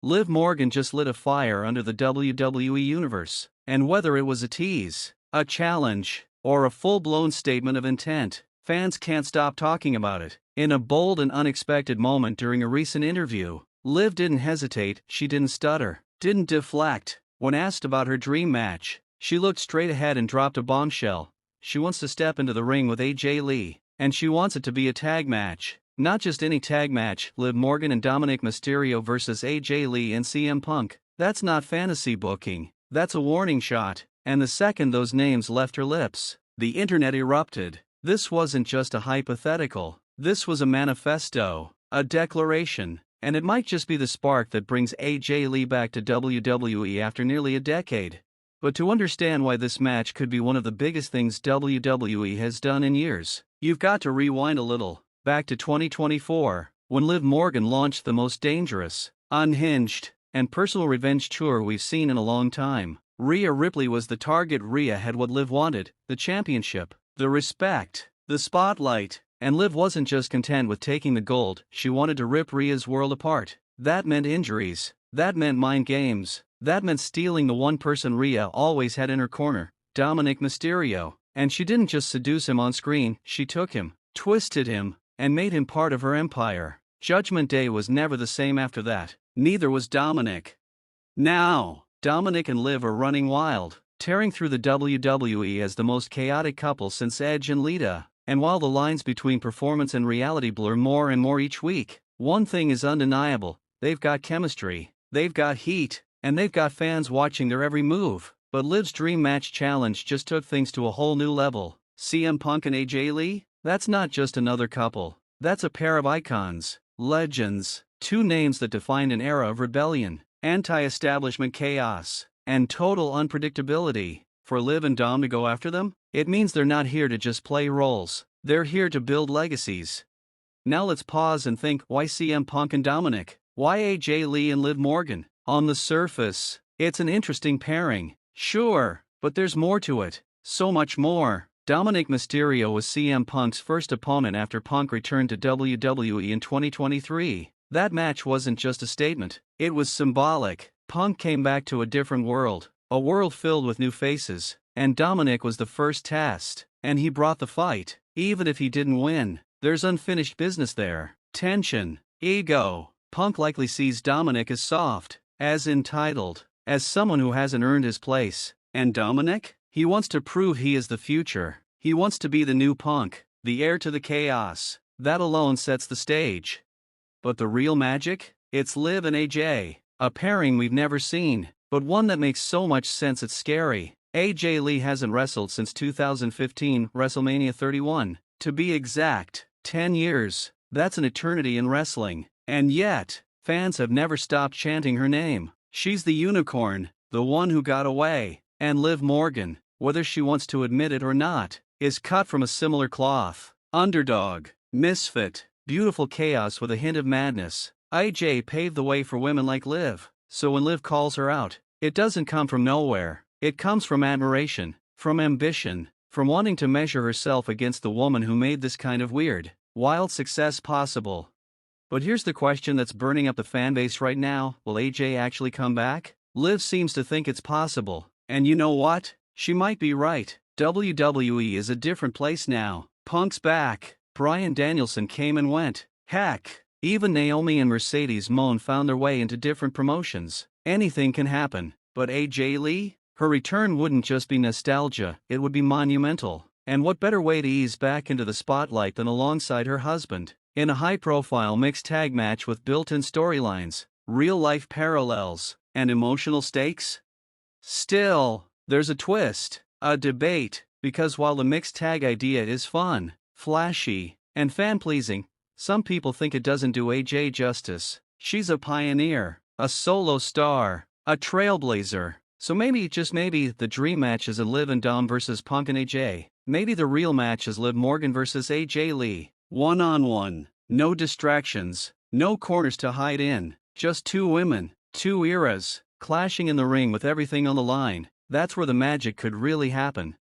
Liv Morgan just lit a fire under the WWE Universe, and whether it was a tease, a challenge, or a full-blown statement of intent, fans can't stop talking about it. In a bold and unexpected moment during a recent interview, Liv didn't hesitate, she didn't stutter, didn't deflect. When asked about her dream match, she looked straight ahead and dropped a bombshell. She wants to step into the ring with AJ Lee, and she wants it to be a tag match. Not just any tag match, Liv Morgan and Dominic Mysterio versus AJ Lee and CM Punk. That's not fantasy booking, that's a warning shot. And the second those names left her lips, the internet erupted. This wasn't just a hypothetical, this was a manifesto, a declaration, and it might just be the spark that brings AJ Lee back to WWE after nearly a decade. But to understand why this match could be one of the biggest things WWE has done in years, you've got to rewind a little, back to 2024, when Liv Morgan launched the most dangerous, unhinged, and personal revenge tour we've seen in a long time. Rhea Ripley was the target. Rhea had what Liv wanted, the championship, the respect, the spotlight, and Liv wasn't just content with taking the gold, she wanted to rip Rhea's world apart. That meant injuries, that meant mind games, that meant stealing the one person Rhea always had in her corner, Dominic Mysterio. And she didn't just seduce him on screen, she took him, twisted him, and made him part of her empire. Judgment Day was never the same after that, neither was Dominic. Now, Dominic and Liv are running wild, tearing through the WWE as the most chaotic couple since Edge and Lita. And while the lines between performance and reality blur more and more each week, one thing is undeniable, they've got chemistry, they've got heat, and they've got fans watching their every move. But Liv's Dream Match Challenge just took things to a whole new level. CM Punk and AJ Lee? That's not just another couple, that's a pair of icons, legends, two names that defined an era of rebellion, anti-establishment chaos, and total unpredictability. For Liv and Dom to go after them, it means they're not here to just play roles, they're here to build legacies. Now let's pause and think, why CM Punk and Dominic? Why AJ Lee and Liv Morgan? On the surface, it's an interesting pairing, sure, but there's more to it, so much more. Dominic Mysterio was CM Punk's first opponent after Punk returned to WWE in 2023. That match wasn't just a statement, it was symbolic. Punk came back to a different world, a world filled with new faces, and Dominic was the first test, and he brought the fight. Even if he didn't win, there's unfinished business there, tension, ego. Punk likely sees Dominic as soft, as entitled, as someone who hasn't earned his place. And Dominic? He wants to prove he is the future. He wants to be the new Punk, the heir to the chaos. That alone sets the stage. But the real magic? It's Liv and AJ, a pairing we've never seen, but one that makes so much sense it's scary. AJ Lee hasn't wrestled since 2015, WrestleMania 31. To be exact, 10 years. That's an eternity in wrestling. And yet, fans have never stopped chanting her name. She's the unicorn, the one who got away. And Liv Morgan, whether she wants to admit it or not, is cut from a similar cloth. Underdog, misfit, beautiful chaos with a hint of madness. AJ paved the way for women like Liv, so when Liv calls her out, it doesn't come from nowhere. It comes from admiration, from ambition, from wanting to measure herself against the woman who made this kind of weird, wild success possible. But here's the question that's burning up the fanbase right now, will AJ actually come back? Liv seems to think it's possible. And you know what? She might be right. WWE is a different place now. Punk's back. Bryan Danielson came and went. Heck, even Naomi and Mercedes Moné found their way into different promotions. Anything can happen. But AJ Lee? Her return wouldn't just be nostalgia, it would be monumental. And what better way to ease back into the spotlight than alongside her husband, in a high-profile mixed tag match with built-in storylines, real-life parallels, and emotional stakes? Still, there's a twist, a debate, because while the mixed tag idea is fun, flashy, and fan-pleasing, some people think it doesn't do AJ justice. She's a pioneer, a solo star, a trailblazer. So maybe, just maybe, the dream match is a Liv and Dom versus Punk and AJ. Maybe the real match is Liv Morgan versus AJ Lee. One-on-one, no distractions, no corners to hide in, just two women, two eras, clashing in the ring with everything on the line. That's where the magic could really happen.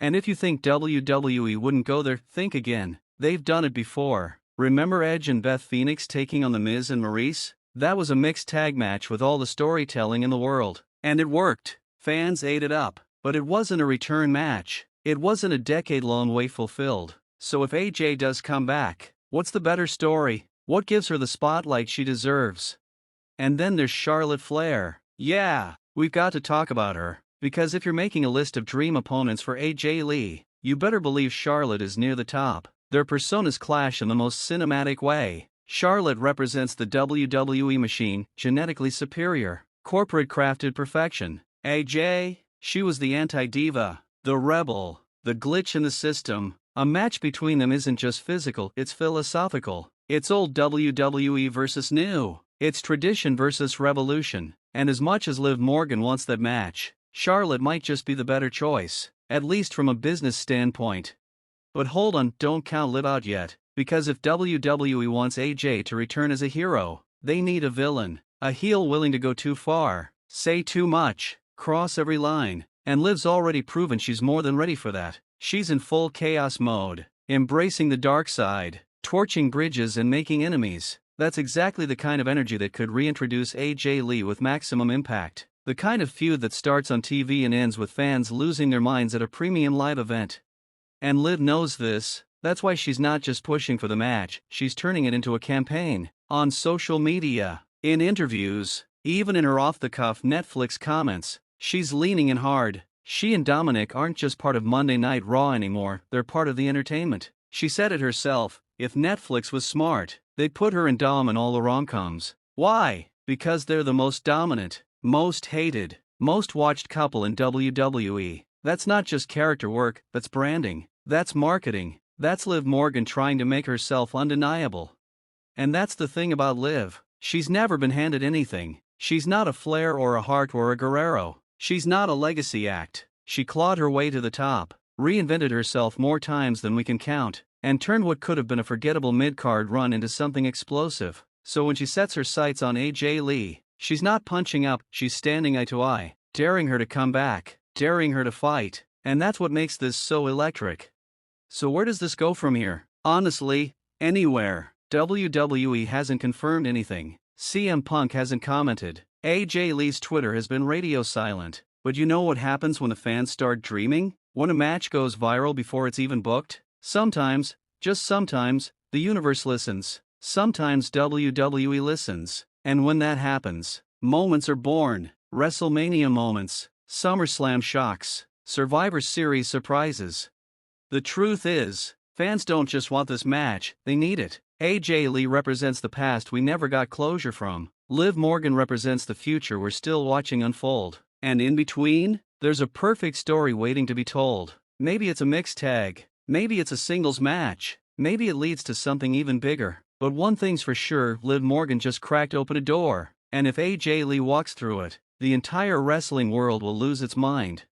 And if you think WWE wouldn't go there, think again. They've done it before. Remember Edge and Beth Phoenix taking on The Miz and Maurice? That was a mixed tag match with all the storytelling in the world. And it worked. Fans ate it up. But it wasn't a return match. It wasn't a decade-long wait fulfilled. So if AJ does come back, what's the better story? What gives her the spotlight she deserves? And then there's Charlotte Flair. Yeah, we've got to talk about her. Because if you're making a list of dream opponents for AJ Lee, you better believe Charlotte is near the top. Their personas clash in the most cinematic way. Charlotte represents the WWE machine, genetically superior, corporate-crafted perfection. AJ, she was the anti-diva, the rebel, the glitch in the system. A match between them isn't just physical, it's philosophical. It's old WWE versus new. It's tradition versus revolution. And as much as Liv Morgan wants that match, Charlotte might just be the better choice, at least from a business standpoint. But hold on, don't count Liv out yet, because if WWE wants AJ to return as a hero, they need a villain, a heel willing to go too far, say too much, cross every line, and Liv's already proven she's more than ready for that. She's in full chaos mode, embracing the dark side, torching bridges and making enemies. That's exactly the kind of energy that could reintroduce AJ Lee with maximum impact. The kind of feud that starts on TV and ends with fans losing their minds at a premium live event. And Liv knows this. That's why she's not just pushing for the match, she's turning it into a campaign. On social media, in interviews, even in her off-the-cuff Netflix comments, she's leaning in hard. She and Dominic aren't just part of Monday Night Raw anymore, they're part of the entertainment. She said it herself, if Netflix was smart, they'd put her and Dom in all the rom-coms. Why? Because they're the most dominant, most hated, most watched couple in WWE. That's not just character work, that's branding, that's marketing, that's Liv Morgan trying to make herself undeniable. And that's the thing about Liv, she's never been handed anything. She's not a Flair or a Hart or a Guerrero. She's not a legacy act. She clawed her way to the top, reinvented herself more times than we can count, and turned what could have been a forgettable mid-card run into something explosive. So when she sets her sights on AJ Lee, she's not punching up, she's standing eye to eye, daring her to come back, daring her to fight, and that's what makes this so electric. So where does this go from here? Honestly, anywhere. WWE hasn't confirmed anything. CM Punk hasn't commented. AJ Lee's Twitter has been radio silent. But you know what happens when the fans start dreaming? When a match goes viral before it's even booked? Sometimes, just sometimes, the universe listens. Sometimes WWE listens. And when that happens, moments are born. WrestleMania moments, SummerSlam shocks, Survivor Series surprises. The truth is, fans don't just want this match, they need it. AJ Lee represents the past we never got closure from. Liv Morgan represents the future we're still watching unfold. And in between, there's a perfect story waiting to be told. Maybe it's a mixed tag. Maybe it's a singles match. Maybe it leads to something even bigger. But one thing's for sure, Liv Morgan just cracked open a door. And if AJ Lee walks through it, the entire wrestling world will lose its mind.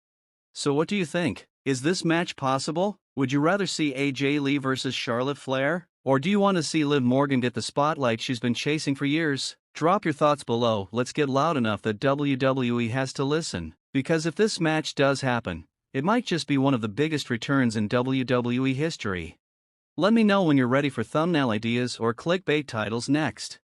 So what do you think? Is this match possible? Would you rather see AJ Lee versus Charlotte Flair? Or do you want to see Liv Morgan get the spotlight she's been chasing for years? Drop your thoughts below, let's get loud enough that WWE has to listen. Because if this match does happen, it might just be one of the biggest returns in WWE history. Let me know when you're ready for thumbnail ideas or clickbait titles next.